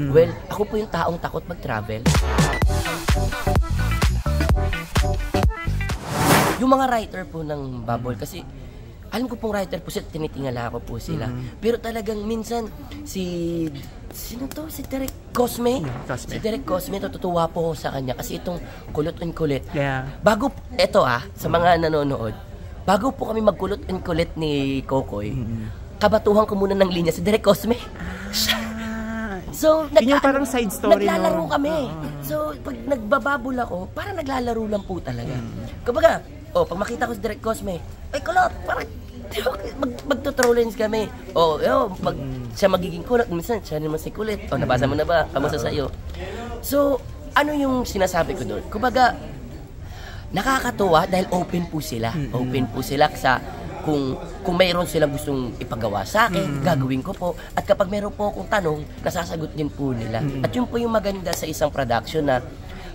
Well, ako po yung taong takot mag-travel. Yung mga writer po ng Bubble, kasi alam ko pong writer po sila, tinitingala ko po sila. Pero talagang minsan, sino to? Si Derek Cosme? Si Derek Cosme, natutuwa po ako sa kanya kasi itong kulot and kulit. Bago, sa mga nanonood, bago po kami magkulot and kulit ni Kokoy, kabatuhan ko muna ng linya si Derek Cosme. So, yung parang side story, naglalaro kami. So, pag nagbababol ako, parang naglalaro lang po talaga. Kumbaga, pag makita ko si Derek Cosme, ay kulot, parang magtutrolens kami. Pag siya magiging kulot, minsan siya naman si kulit. Nabasa mo na ba? Kamusta sa'yo? So, ano yung sinasabi ko doon? Kumbaga, nakakatuwa dahil open po sila. Open po sila sa kung mayroon silang gustong ipagawa sa akin, gagawin ko po. At kapag mayroon po akong tanong, nasasagot din po nila. At yun po yung maganda sa isang production na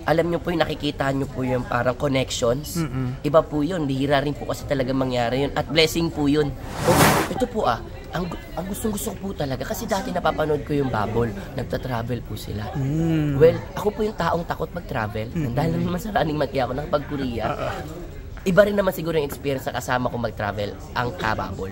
alam nyo po yung nakikita nyo po yung parang connections. Iba po yun. Bihira rin po kasi talaga mangyari yun. At blessing po yun. Ito po ang gustong-gusto ko po talaga. Kasi dati napapanood ko yung Bubble. Nagta-travel po sila. Well, ako po yung taong takot mag-travel. Dahil naman sa Running Monkey ako nakapag-Korea. Iba rin naman siguro yung experience na kasama ko mag-travel ang Ka-Bubble.